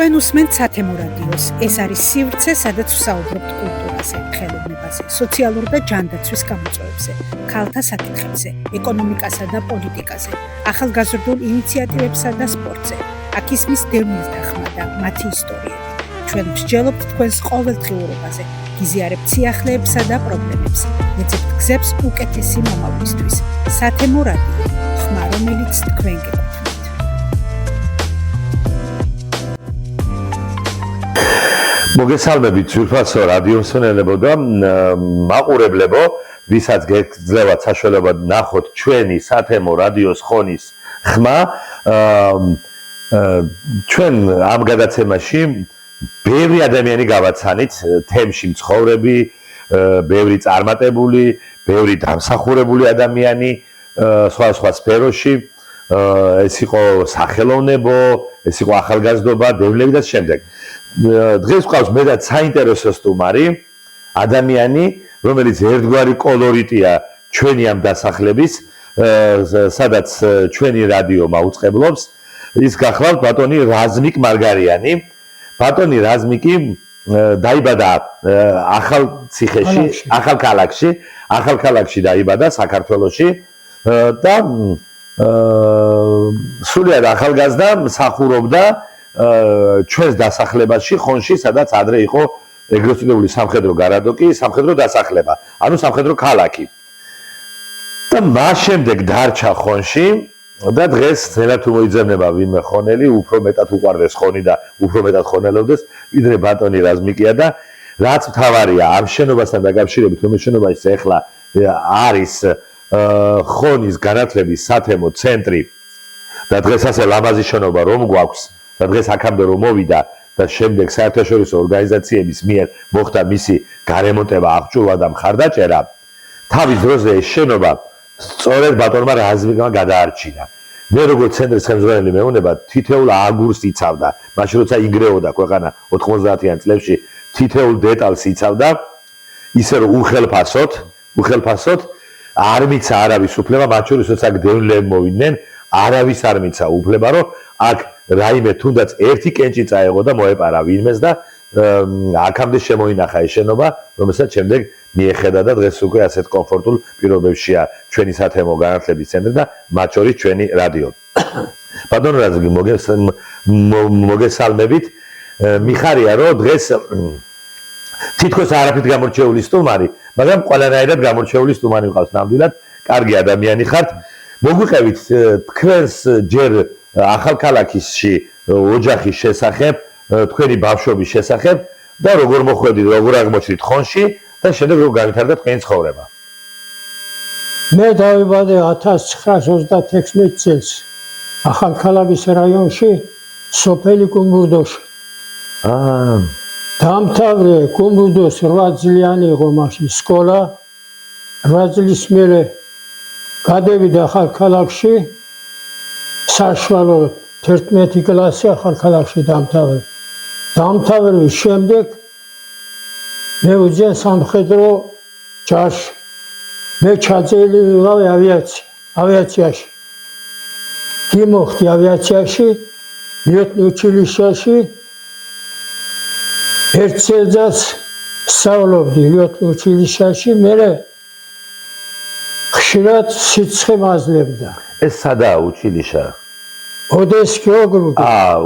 თქვენ უსმენთ სათემო რადიოს. ეს არის სივრცე, სადაც ვსაუბრობთ კულტურაზე, ხელოვნებაზე, სოციალურ და ჯანდაცვის გამოწვევებზე, ქალთა საკითხებზე, ეკონომიკასა და პოლიტიკაზე, ახალგაზრდულ ინიციატივებსა და სპორტზე. აქ ისმის დევნილ დახმა და მათი ისტორიები. ჩვენ ვსჯელობთ თქვენს ყოველდღიურობაზე, გიზიარებთ სიახლეებსა და პრობლემებს, ეძებთ გზებს უკეთესი მომავლისთვის. სათემო რადიო, ხმა, რომელიც თქვენ გეკუთვნით. მოგესალმებით ძვირფასო რადიო მსმენელებო და მაყურებლებო, ვისაც გეძლევათ საშუალება ნახოთ ჩვენი სათემო რადიოს ხონის ხმა. ჩვენ ამ გადაცემაში ბევრი ადამიანი გავაცანით, თემში მცხოვრები, ბევრი წარმატებული, ბევრი დამსახურებული ადამიანი სხვა სფეროში. ეს იყო სახელოვნებო, ეს იყო ახალგაზრდობა, დევნილები და შემდეგ. დღეს ვყავს მეტად საინტერესო სტუმარი, ადამიანი, რომელიც ერთგვარი კოლორიტია ჩვენი ამ დასახლების, სადაც ჩვენი რადიო მაუწყებლობს. ის გახლავთ ბატონი რაზმიკ მარგარიანი. ბატონი რაზმიკი დაიბადა ახალქალაქში დაიბადა საქართველოში და სულიად ახალგაზრდა მსახურობდა ჩვენს დასახლებაში ხონში, სადაც ადრე იყო ეგრეთ წოდებული სამხედრო გარადოკი, სამხედრო დასახლება, ანუ სამხედრო ქალაქი. და მას შემდეგ დარჩა ხონში და დღეს ძნელად მოიძებნება ვინმე ხონელი, უფრო მეტად უყვარდეს ხონი და უფრო მეტად ხონელობდეს, ვიდრე ბატონი რაზმიკია და რაც მთავარია ამ შენობასთან დაკავშირებით, რომელიც შენობაში ახლა არის ხონის განათლების სათემო ცენტრი და დღეს ასე ლამაზი შენობა რომ გვაქვს და დღეს აქამდე რომ მოვიდა და შემდეგ საერთაშორისო ორგანიზაციების მიერ მოხდა მისი გარემონტება, აღჭურვა და მხარდაჭერა, თავის დროზე ეს შენობა სწორედ ბატონმა რაზმიკმა გადაარჩინა. მე როგორც ცენტრის ხელმძღვანელი მეუნება თითოეულ აგურს იცავდა, მაშინ როცა იგრეოდა ქვეყანა 90-იან წლებში, თითოეულ დეტალს იცავდა, ისე რომ უხელფასოდ არ მიცა არავის უფლება, მათ შორის როცა დევნილები მოვიდნენ, არავის არ მიცა უფლება, რომ აქ რაიმე თუნდაც ერთი კენჭი წაეღო და მოეპარა ვინმეს და აქამდე შემოინახა ეს შენობა, რომელსაც შემდეგ მიეხედა და დღეს უკვე ასეთ კომფორტულ პირობებშია ჩვენი სათემო განათლების ცენტრი და მათ შორის ჩვენი რადიო. ბატონო რაზმიკი, მოგესალმებით. მიხარია რომ დღეს თითქოს არაფრით გამორჩეული სტუმარი, მაგრამ ყველანაირად გამორჩეული სტუმარი ვყავს ნამდვილად, კარგი ადამიანი ხართ. მოგვიყევით თქვენს ჯერ ახალქალაქში ოჯახის შესახებ, თქვენი ბავშვობის შესახებ და როგორ მოხვედით, როგორ აღმოჩნდით ხონში და შემდეგ როგორ განვითარდა თქვენი ცხოვრება. მე დავიბადე 1936 წელს ახალქალაქის რაიონში, სოფელი კუმბურდოში. დამთავრე კუმბურდოს 8 წლიანი იყო მაშინ სკოლა, 8 წლის მერე გადავიდა ახალქალაქში, საშუალო 11 კლასი ახალქალაქში დამთავრე. დამთავრების შემდეგ მე ვიძენ სამხედრო ჯარში. მე ჩაწერილი ვიყავი ავიაციაში. გიმოხდი ავიაციაში, ლიეტნანტ უჩილიშეში. ერთ წელს სწავლობდი ლიეტნანტ უჩილიშეში, მერე ხშირად სიცხე მაძლევდა. ეს სადაა უჩილიშა? ოდესკი ოგრუგი.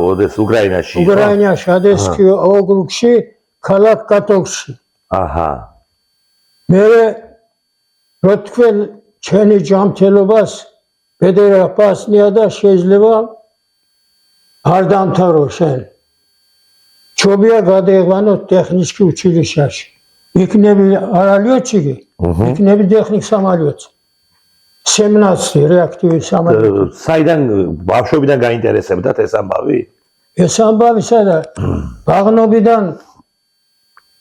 ოდეს უკრაინაში. უკრაინაში, ოდესკი ოგრუგში, ქალაქ კატოვში. მერე რო თქვენ ჩვენი ჯანმრთელობას ბედერა პასნია და შეიძლება არ დამთავრო შენ. ჩობია გადაეღვანო ტექნიკი უჩილიშაში. იქნები არალიოჩიგი, იქნები ტექნიკ სამალიოც. სემნაცი რეაქტიული სამალიოც. საიდან ბავშვობიდან გაინტერესებდათ ეს ამბავი? ეს ამბავი სადა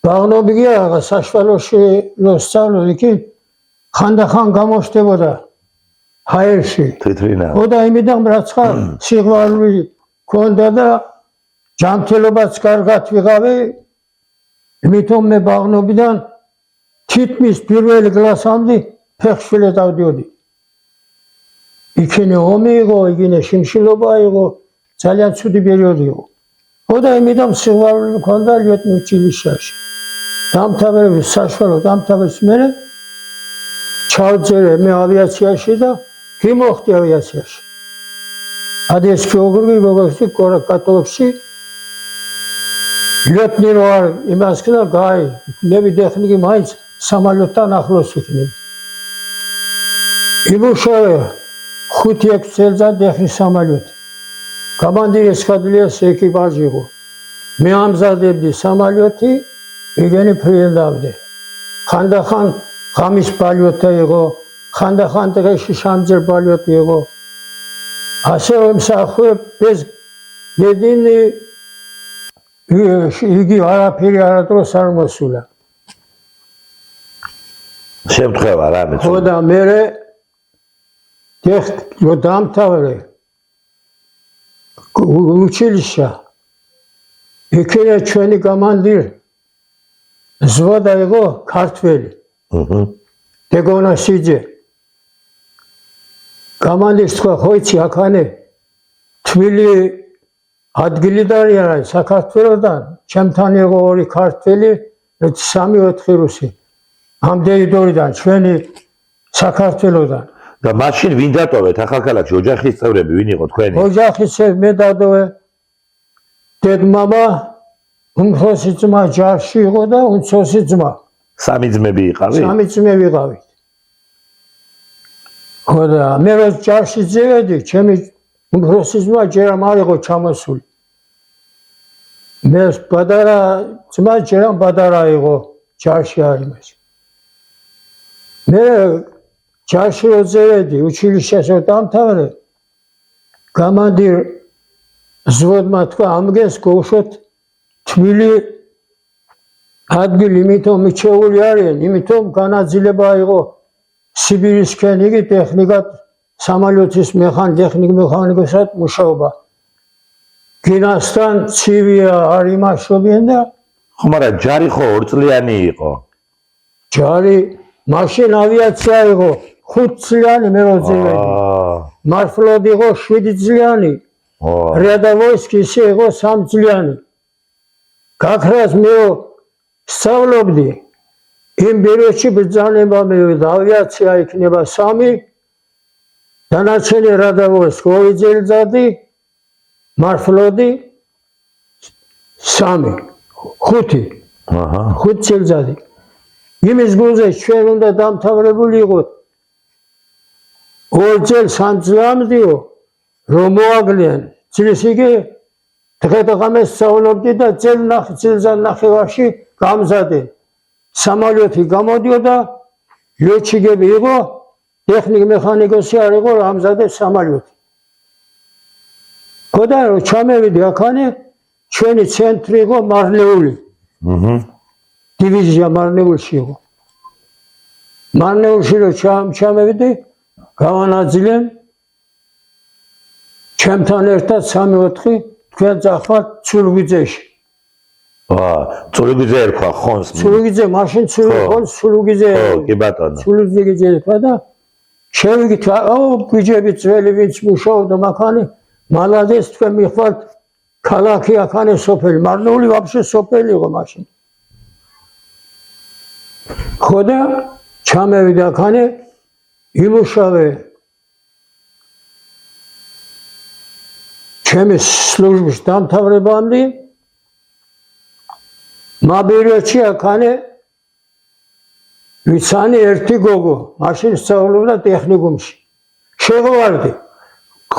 ბაღნობია საშუალოში რო სწავლობ, იქ ხანდახან გამოჩნდებოდა ჰაერში. თითრინა. და იმიდან რაც ხარ სიყვარული ქონდა და ჯანმრთელობაც კარგად ვიღავი, იმიტომ მე ბაღნობიდან თითქმის პირველი კლასამდე ფეხშვილე დავდიოდი. იქინე ომი იყო, იქინე შიმშილობა იყო, ძალიან ცუდი პერიოდი იყო. ხოდა იმედამ სიყვარული მქონდა ლიოტნი უჩილიშაში. დამთავრების საშუალო დამთავრების მერე ჩავწერე მე ავიაციაში და გიმოხდი ავიაციაში. Ades geografii bogasti katoliksi Liyotni var imaskına gay ne bir texniki mayıs samolyotdan ახლოს იქნები. Იბუშავე 5-6 წელიწად ეხი სამალიოთი. Командир эскадрильის ეკიპაჟი იყო. მე ამზადებდი სამალიოთი, ეგენი ფრიალდავდი. ხანდახან ღამის პალიოთი იყო, ხანდახან დღეში შამჯერ პალიოთი იყო. ასე მსახურებ ეს მედინი იგი არაფერი არადროს არ მოსულა. შემთხვევა რა მეც. ხო და მე რო დამთავრე უჩილიშა იქნა ჩვენი კომანდირ ზვოდა იყო ქართველი. დეგონა სიძე. კომანდირს თქვა ხო იცი აქანე თბილი ადგილი დარიან საქართველოსთან ჩემთან იყო ორი ქართველი 3-4 რუსი ამ ტერიტორიიდან ჩვენი საქართველოსთან და მაშინ ვინ დატოვეთ ახალქალაქში ოჯახის წევრები ვინ იყო თქვენი? ოჯახის მე დადოვე დედმამა უმცროსი ძმა ჯარში იყო და უმცროსი ძმა სამი ძმები იყავით? სამი ძმები ვიყავით. ხო და მე რო ჯარში ძევედი ჩემი უმცროსი ძმა ჯერ არ იყო ჩამოსული. მე პატარა ძმა ჯერ პატარა იყო ჯარში არ იმას. მე ჯარში რო ძევედი უჩილიშეში დამთავრე კომანდირ ზვოდმა თქვა ამგეს გოუშვათ თბილი ადგილი იმიტომ მიჩეული არიან იმიტომ განაძლება იყო სიბირისკენ იგი ტექნიკად სამალიოთის მექანიკოსად მუშაობა. გინასთან ცივია არ იმაშობენ და ხო მაგრამ ჯარი ხო 2 წლიანი იყო. ჯარი მაშინ ავიაცია იყო 5 წლიანი მე რო ძევედი. მარშრუტი იყო 7 წლიანი. რიადავოისკი ისე იყო 3 წლიანი. გაქრას მე სწავლობდი იმ პერიოდში ბრძანება მივიდა ავიაცია იქნება 3 დანარჩენი რადავოისკი 2 წელიწადი მარშრუტი 3 5 წელიწადი იმის გულზე ჩვენ უნდა დამთავრებული იყოთ 2 წელს 3 წლამდეო რომ მოაგლიან წლის იგი დღე-დღამეს სწავლობდი და წელს-ნახევარში გამზადე სამალიოთი გამოდიოდა ლეჩიგები იყო ტექნიკ მექანიკოსი არ იყო ამზადე სამალიოთი. ხო და რომ ჩამევიდი აქანე ჩვენი ცენტრი იყო მარნეული. დივიზია მარნეულში იყო. მარნეულში რომ ჩამევიდი გავანაძლენ ჩემთან ერთად 3-4 თქვენ წახვალ ცულუგიძეში. ცულუგიძე ერქვა ხონს. ცულუგიძე მაშინ ცულუგიძე. კი ბატონო. ცულუგიძე ერქვა და შევიგით გვიჯები ძველი ვინც მუშაობდა მაქანე მალადეს თქვენ მიხვალთ ქალაქი აქანე სოფელი მარნეული ვაფშე სოფელი იყო მაშინ. ხო და ჩამევიდა აქანე იმუშავე ჩემი სლუჟბის დამთავრებამდე მაბიროჩი აქანე ვიცანი ერთი გოგო მაშინ სწავლობდა ტექნიკუმში შეღვარდი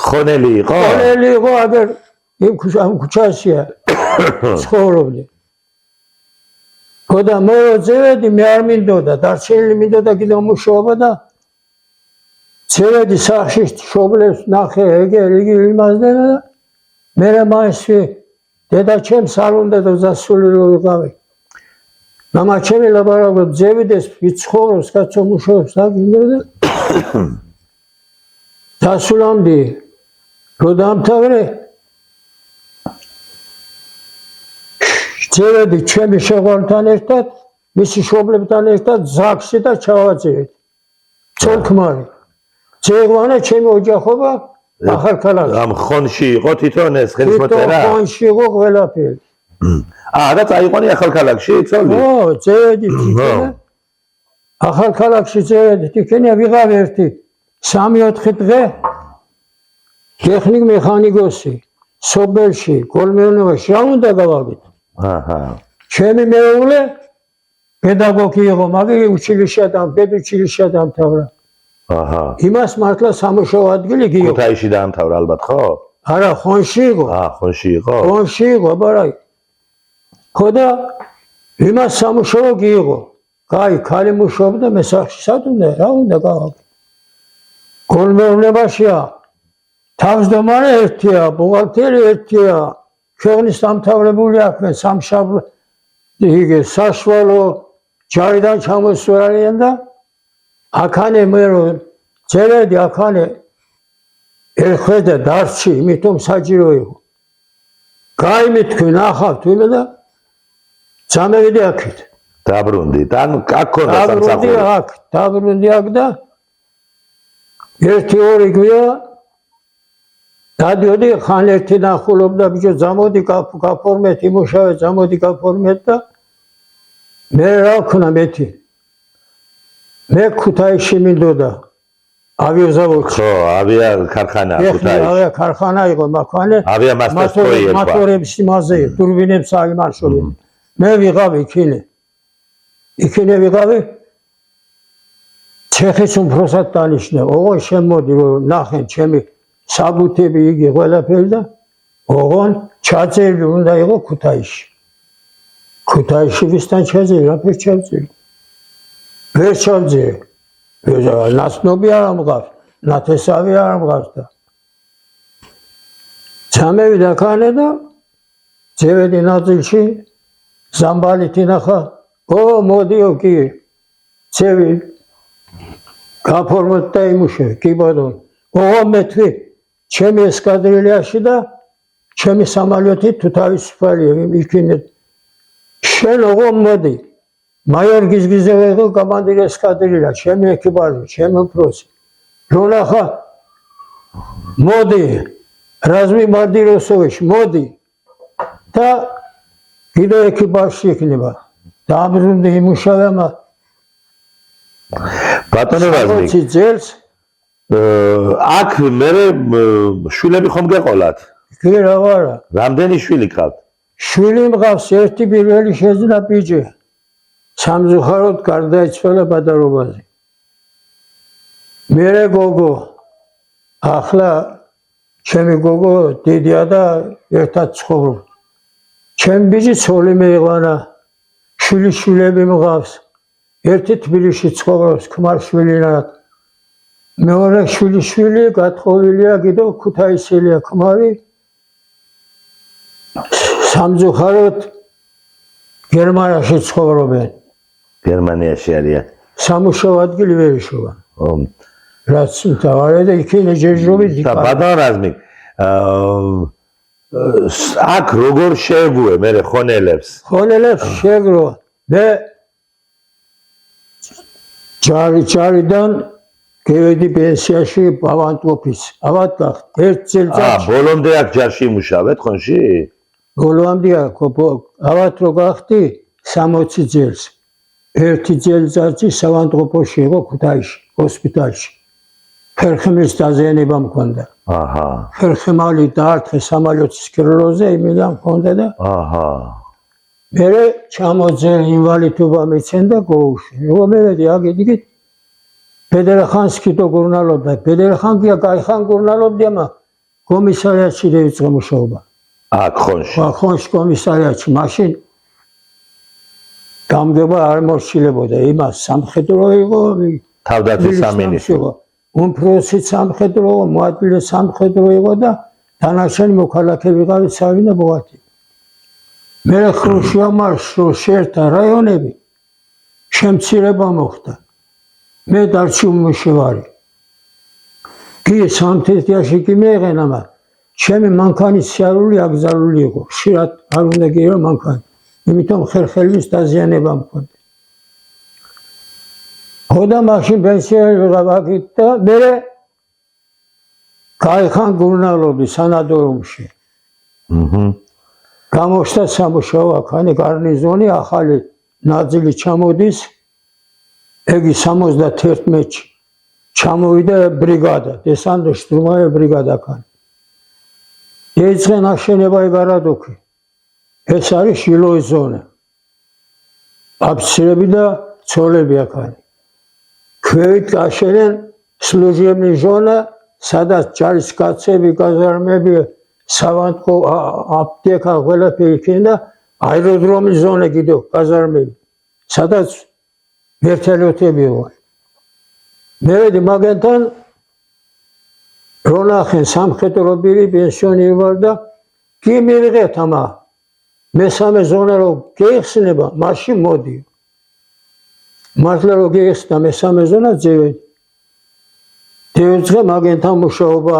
ხონელი იყო? ხონელი იყო აგერ იმ ქუჩაშია ცხოვრობდი. ხო და მე ძევედი მე არ მინდოდა დარჩენილი მინდოდა კიდევ მუშაობა და ძევედი სახში შობლებს ნახე იგი იმასდენა და მე მაინცი დედა ჩემს არ უნდა და დასული რო ვიყავი. მამა ჩემი ლაბარაკობ ძევიდეს ვიცხოვროს კაცო მუშაობს აგინდა დასულამდე რო დამთავრე ძევედი ჩემი შეყვართან ერთად მისი შობლებთან ერთად ზაგში და ჩავაძევით ცოლქმარი. ძეღვანა ჩემი ოჯახობა ახალქალაქში. ამ ხონში იყო თვითონ ეს ხელისმოწერა? ხონში იყო ყველაფერი. და წაიყვანი ახალქალაქში, იცოდი? წერდით იქნება. ახალქალაქში წერდით იქნება, ვიღავ ერთი 3-4 დღე ტექნიკ მექანიკოსი, სოფელში, გოლმეურნეობაში რა უნდა გავაკეთო? ჩემი მეუღლე პედაგოგი იყო, მაგრამ პედუჩილიშია დაამთავრა. იმას მართლა სამუშაო ადგილი გიო. ქუთაისში დაამთავრა ალბათ, ხო? არა, ხონში იყო. ხონში იყო? ხონში იყო, ბარაი. ხო და იმას სამუშაო გიიღო. კაი, ქალი მუშაობდა მესახში, სად უნდა, რა უნდა გავაკეთო? გოლმეურნებაშია. თავმჯდომარე ერთია, ბუღალტერი ერთია. ქვეყნის დამთავრებული აქვე სამშაბლო იგე საშუალო ჯარიდან ჩამოსვლიან და აქანე მე რომ წერედი აქანე ერხვედა დარჩი, იმიტომ საჯირო იყო. გაიმი თქვენ ახავთ ვინმე და წამევიდი აქეთ. დაბრუნდით, ანუ აქ ქონდა სამსახური. დაბრუნდი აქ და 1-2 გვია დადიოდი ხან ერთი ნახულობდა ბიჭო ზამოდი გაფორმეთ იმუშავე ზამოდი გაფორმეთ და მე რა ვქნა მეთი მე ქუთაისში მინდოდა ავიაზავოდში ხო ავია ქარხანა ქუთაისში ავია ქარხანა იყო მაქვანე ავია მასტერი მოტორების იმაზე ტურბინებს აიმარშული მე ვიღავი იქინე ვიღავი ჩეხის უმფროსად დანიშნე ოღონ შემოდი რომ ნახენ ჩემი საბუთები იგი ყველაფერი და ოღონ ჩაწერილი უნდა იყო ქუთაისში. ქუთაისში ვისთან ჩაწერილი, რაფერ ჩაწერილი? ვერ ჩაწერილი. ნაცნობი არ ამღავს, ნათესავი არ ამღავს და ჩამევიდა ქანე და ძევედი ნაწილში ზამბალითი ნახა, მოდიო კი, ცევი გაფორმოთ და იმუშავე, კი ბატონო. ოღონ მე თქვი ჩემი ესკადრილიაში და ჩემი სამალიოთი თუ თავისუფალია იქინე შენ ოღონ მოდი მაიორ გიზგიზევა იყო კომანდირი ესკადრილია ჩემი ეკიპაჟი ჩემი უფროსი რონახა მოდი რაზმი მანდიროსოვიჩ მოდი და კიდე ეკიპაჟში იქნება დაბრუნდი იმუშავე ბატონო რაზმი ძელს აქ მე შვილები ხომ გეყოლათ? კი რა ვარა. რამდენი შვილი გყავთ? შვილი მყავს ერთი პირველი შეძნა ბიჭი. სამწუხაროდ გარდაიცვალა ბადარობაზე. მერე გოგო ახლა ჩემი გოგო დიდია და ერთად ცხოვრობ. ჩემი ბიჭი ცოლი მეიყვანა. შვილები მყავს. ერთი თბილისში ცხოვრობს ქმარშვილინად. მეორე შვილი გათხოვილია კიდევ ქუთაისელია ქმარი სამწუხაროდ გერმანიაში ცხოვრობენ გერმანიაში არიან სამუშაო ადგილი ვერ იშოვა რაც მთავარია და იქინე ჯერჯობით და ბატონო რაზმი აქ როგორ შეგუე მე ხონელებს შეგრო მე ჯარიდან გევედი პენსიაში ავანტყოფის. ავად გახთ. ერთ წელიწადში. ბოლომდე აქ ჯარში იმუშავეთ ხონში? ბოლომდე აქ ავად რო გახდი 60 წელს. ერთი წელიწადში ავანტყოფოში იყო ქუთაისში, ჰოსპიტალში. ხერხემლის დაზიანება მქონდა. ხერხემალი დაარტყე სამალიოთის კრილოზე, იმედა მქონდა და მე ჩამოძე ინვალიდობა მეცენ და გოუში. რომ მევედი აგიდიგით ფედერახანსკი то გურნალობდა. ფედერახანკია кайხან გურნალობდა, კომისარიატში დაიწყო მუშაობა. აქ ხონში. ხონში კომისარიატში მაშინ გამგება არ მოსილებოდა. იმას სამხედრო იყო, თავდაცვის სამინისტრო. უმფროსი სამხედრო, მოადგილე სამხედრო იყო და დანარჩენი მოქალაქე ვიყავით სავინა ბოათი. მე ხრუშიამარშო შეერთა რაიონები შემცირება მოხდა. მე დარჩი უმუშევარი. კი სამთეთრიაში კი მეღენა, მაგრამ ჩემი მანქანის სიარული აკრძალული იყო. ხშირად არ უნდა გირო მანქანი. იმიტომ ხერხემლის დაზიანება მქონდა. ხოდა მაშინ პენსიონერი ვიღავ აქ და მე გაიხან გურნალობდი სანადორომში. გამოჩნდა სამუშაო აქანი გარნიზონი, ახალი ნაწილი ჩამოდის. ეგი 71-ში ჩამოვიდა ბრიგადა, დესანტო-შტურმოვая ბრიგადა აქ. ეიწყენ აშენება გარადოქი. ეს არის შილოვის ზონა. აფიცრები და ცოლები აქ. ქვევით აშენენ სლუჟებნი ზონა, სადაც ჯარისკაცები, გაზარმები, სავანტკო, აპტეკა, ყველაფერი იქნება, აეროდრომის ზონა კიდევ გაზარმები, სადაც ვერტალიოტები იყო. მერედი მაგენთან რონახენ სამხედრო პირი პენსიონერი ვარ და კი მივიღეთ ამა მესამე ზონა რო გეხსნება, მაშინ მოდი. მართლა რო გეხსნა მესამე ზონა ძევედი. დევიწყე მაგენთან მუშაობა.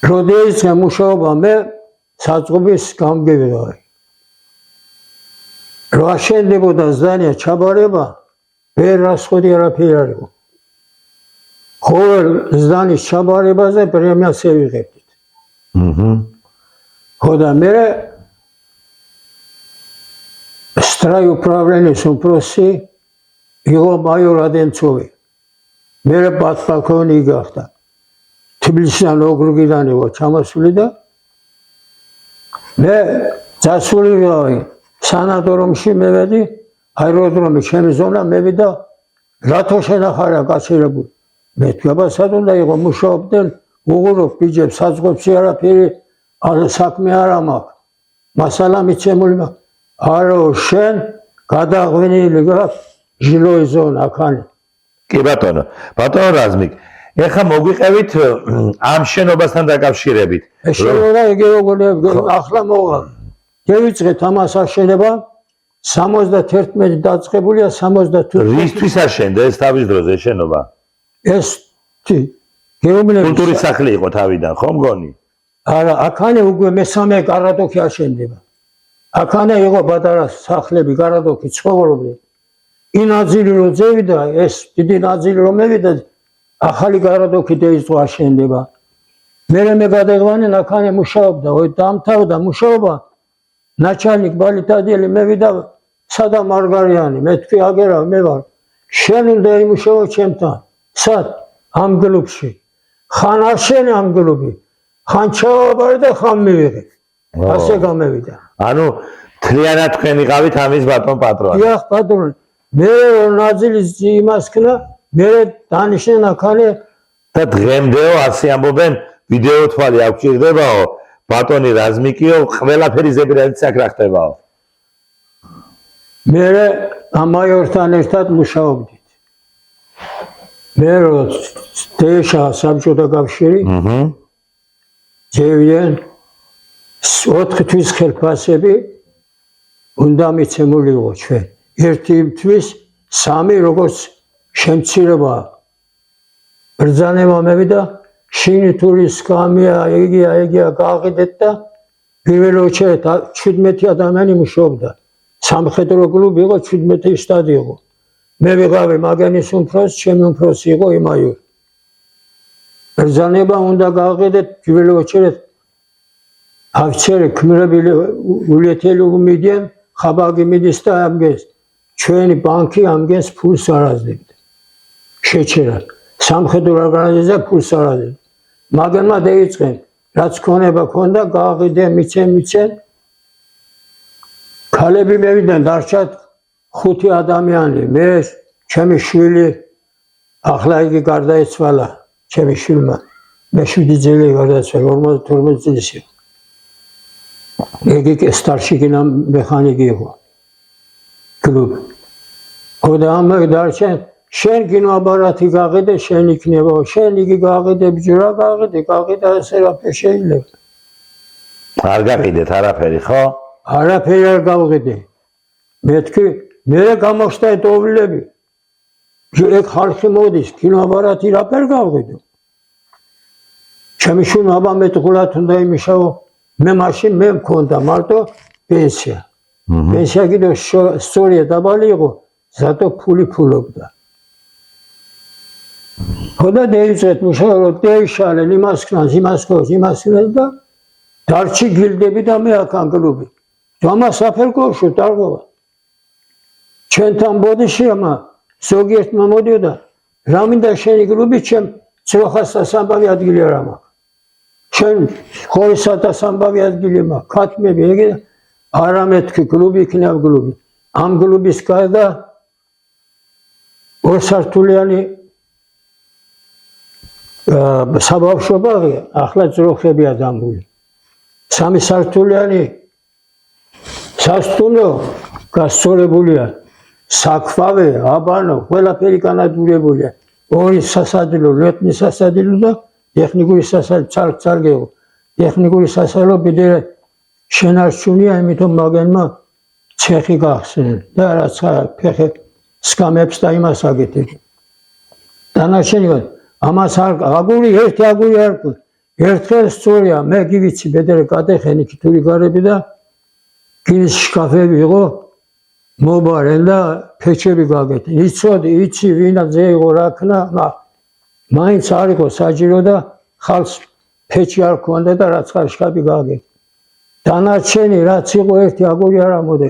რო დევიწყე მუშაობა მე საწყობის გამგებია. რო აშენდებოდა ზანია ჩაბარება, ვერ რასხოდი არაფერი არ იყო. ყოველ ზანის ჩაბარებაზე პრემიას ევიღებდით. ხო და მე სტრაი უправления სუპროსი იყო მაიორ ადენცოვი. მე პატპალკონი გახდა. თბილისიდან ოგრუგიდან იყო ჩამოსული და მე წასული ვიყავი სანადორომში მევედი, აეროდრომი ჩემი ზონა მევიდა, რატო შენახარა გაცილებული. მე თქვა სად უნდა იყო მუშაობდნენ, უღურობ ბიჯებს, საწყობში არაფერი საქმე არ მაქვს. მასალა მიცემული მაქვს. არო შენ გადაღვინილი გაქვს ჟილოვის ზონა აქანი. კი ბატონო რაზმიკ, ეხლა მოგვიყევით ამ შენობასთან დაკავშირებით. შენობა იგი როგორ ახლა მოვა. შევიწყეთ ამას აშენება 71 დაწყებულია 75. რისთვის აშენდა ეს თავის დროზე შენობა? ეს გეომნების კულტურის სახლი იყო თავიდან, ხო მგონი? არა, აქანე უკვე მესამე გარადოქი აშენდება. აქანე იყო პატარა სახლები, გარადოქი ცხოვრობდნენ. ინაძილი რო ძევიდა, ეს დიდი ნაძილი რომ მევიდა, ახალი გარადოქი დაიწყო აშენდება. მე გადაიყვანე აქანე მუშაობდა, დამთავრდა მუშაობა. ნაჩალნიკ ბალიტადიელი მევიდა, სადა მარგარიანი, მე თქვი აგერა მე ვარ. შენ უნდა იმუშაო ჩემთან. სად? ამ გლუბში. ხან აშენე ამ გლუბი. ხან ჩავაბარე და ხან მივიღე. ასე გამევიდა. ანუ თლიანად თქვენ იყავით ამის ბატონ პატრონი. დიახ, პატრონი. მე ნაძილის იმას ქნა, მე დანიშნე აქანე და დღემდეო ასე ამბობენ, ვიდეო თვალი არ გჭირდებაო, ბატონი რაზმიკიო, ყველაფერი ზებრალიც აქ რა ხდებაო. მე ამ მაიორთან ერთად მუშაობდით. მე დეშა საბჭოთა კავშირი. ჯევიან 4 თვის ხელფასები უნდა მიცემულიყო ჩვენ. ერთი თვის 3 როგორც შემცირება. ბრძანება მევიდა, შინიტურის კამია, ეგია გააყიდეთ და პირველ რიგში 17 ადამიანი მუშაობდა. სამხედრო კლუბი იყო 17 შტატი იყო. მე ვიყავი მაგანის უმფროს, ჩემი უმფროსი იყო იმაიორი. ბრძანება უნდა გააყიდეთ პირველ რიგში აფიცერი ქმრებილი ულეთელი უმიდიან, ხაბაგი მიდის და ამგეს. ჩვენი ბანკი ამგეს ფულს არ აძლევდა. შეჩერა. სამხედრო ორგანიზაცია ფულს არ აძლევდა. მაგენმა დაიწყენ, რაც ქონება ქონდა, გააყიდე, მიცენ. ქალები მევიდნენ, დარჩათ 5 ადამიანი. მე, ჩემი შვილი, ახლა იგი გარდაიცვალა, ჩემი შვილმა. მე 7 წელი გარდაიცვალა, 52 წლის იყო. იგი სტარშიგინა მექანიკი იყო. კლუბ. ხოდა ამ დარჩენ, შენ კინოაპარატი გაყიდე, შენ იქნება, შენ იგი გაყიდე, ბიჭურა გაყიდე, ასე რაფერი შეიძლება. არ გაყიდეთ არაფერი, ხო? არაფერი არ გავყიდე. მეთქი, მე გამოხდა ეტოვლები. ეგ ხალხი მოდის, კინოაპარატი რაფერ გავყიდო. ჩემი შვილმა აბა მე თულად უნდა იმიშაო. მე მაშინ მე მქონდა მარტო პენსია. პენსია კიდევ სწორია დაბალი იყო, ზატო ფული ფულობდა. ხოდა დაიწყეთ მუშაობა, დაიშალენ იმას ქნას, იმას და დარჩი გილდები და მე აქან კლუბი. ჯამა საფერკოვში დარგოვა. ჩვენთან ბოდიში ამა ზოგიერთმა მოდიოდა, რა მინდა შენი კლუბი, ჩემ ცროხასა სამბავი ადგილი არ მაქვს. შენ ხორისა და სამბავი ადგილი მაქვს, ქათმები ეგ არა მეთქი კლუბი იქნება კლუბი. ამ კლუბის გარდა ორსართულიანი საბავშვო ბაღია, ახლა ძროხებია დამული. სამი სართულიანი სასტუმრო გასწორებულია, საქვავე, აბანო, ყველაფერი განადგურებულია. ორი სასადილო, ლეტნი სასადილო და ტექნიკური სასადილო, წარგეო. ტექნიკური სასადილო ბედერე შენარჩუნია, იმიტომ მაგენმა ცეხი გახსნეს და რაცა ფეხე სკამებს და იმას აკეთებს. დანარჩენი ამას აგური ერთი აგური არ ყო. ერთხელ სწორია, მე გივიცი ბედერე გადახენი ქითური გარები და გილის შკაფები იყო, მობარენ და ფეჩები გაგეთე. იცი ვინაძე იყო რა ქნა, მაინც არ იყო საჯირო და ხალხს ფეჩი არ ქონდა და რაც ხარ შკაფი გაგეთე. დანარჩენი რაც იყო ერთი აგური არ ამოდი.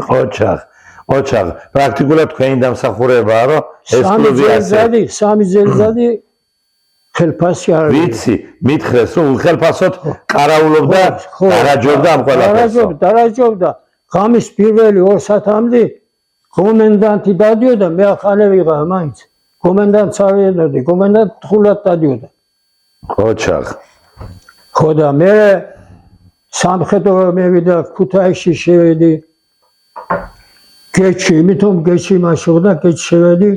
ოჩაღ, პრაქტიკულად თქვენი დამსახურებაა, რომ ეს კლუბი ასე. სამი ძელზადი ხელფასი არ ვიცი, მითხრეს რომ უხელფასოდ ყარაულობდა, დარაჯობდა ამ ყველაფერს. დარაჯობდა. ღამის პირველი 2 საათამდე კომენდანტი დადიოდა, მე ახალე ვიღა მაინც. კომენდანტს არ ეძებდი, კომენდანტ თხულად დადიოდა. ოჩაღ. ხო და მე სამხედრო მევიდა ქუთაისში შევედი. გეჩი, იმიტომ გეჩი მაშობდა, გეჩი შევედი.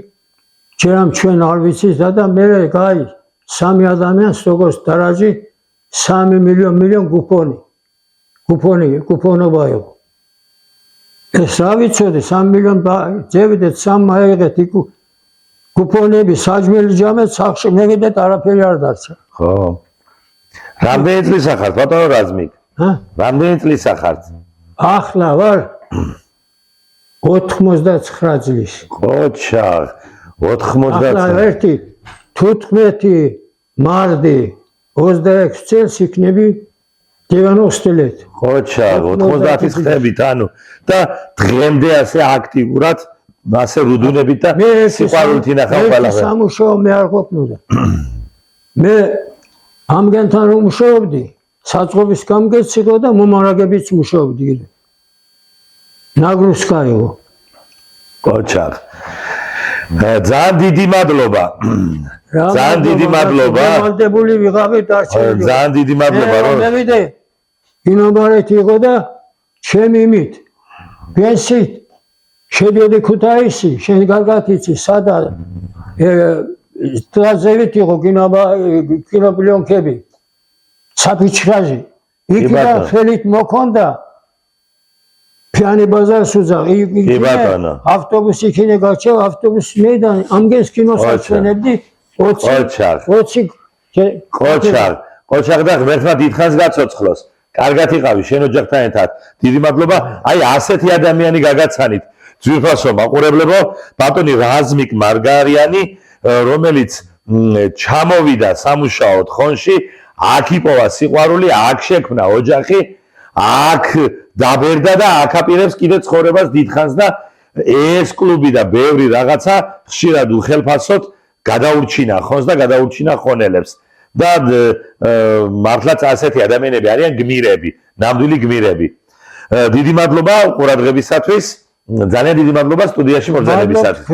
ჯერამ ჩვენ არ ვიცის და მე გაი 3 ადამიანს როგორც დარაჯი 3 მილიონ გუფონი. გუფონობა იყო. ეს რა ვიცოდი 3 მილიონ ძევიდეთ 3 აიღეთ იქ გუფონები საჯმელი ჯამეთ სახში მევიდეთ არაფერი არ დარჩა. ხო. რამდენი წლის ახართ ბატონო რაზმიკ? რამდენი წლის ახართ? ახლა ვარ 99 წლის. ოჩაღ, 99. ახლა 15 მარტი 26 წელს იქნები 90 ოჩაღ, 90-ის ხებით, ანუ და დღემდე ასე აქტიურად, ასე რუდუნებით და სიყვარულით ინახავ ყველაფერს. სამუშაო მე არ ყოფნოდა. მე ამგენთან რომ მუშაობდი, საწყობის გამგეც იყო და მომარაგებიც მუშაობდი. ნაგრუსკაიო. ოჩაღ. ძალიან დიდი მადლობა. ძალიან დიდი მადლობა. მომალდებული ვიღავი დარჩენილი. ძალიან დიდი მადლობა რომ მევიდე. ინომარეთი იყო და ჩემი იმით. ბენსით შედიოდი ქუთაისი, შენ კარგად იცი, სადა ტრაზევით იყო კინოპლიონკები. საფიჩრაჟი. იქიდან ხელით მოქონდა ფიანი ბაზარს უძაღ. ავტობუსი იქინე გაჩევ, ავტობუსი მეიდან ამგენს კინოს აჩვენებდი 20. ყოჩაღ და ღმერთმა დიდხანს გაცოცხლოს. კარგად იყავი შენ ოჯახთან ერთად. დიდი მადლობა. აი ასეთი ადამიანი გაგაცანით. ძვირფასო მაყურებლებო, ბატონი რაზმიკ მარგარიანი, რომელიც ჩამოვიდა სამუშაოდ ხონში, აქ იპოვა სიყვარული, აქ შექმნა ოჯახი, აქ დაბერდა და აქ აპირებს კიდე ცხოვრებას დიდხანს და ეს კლუბი და ბევრი რაღაცა ხშირად უხელფასოდ გადაურჩინა ხონს და გადაურჩინა ხონელებს. და მართლაც ასეთი ადამიანები არიან გმირები, ნამდვილი გმირები. დიდი მადლობა ყურადღებისათვის. ძალიან დიდი მადლობა სტუდიაში მობრძანებისათვის.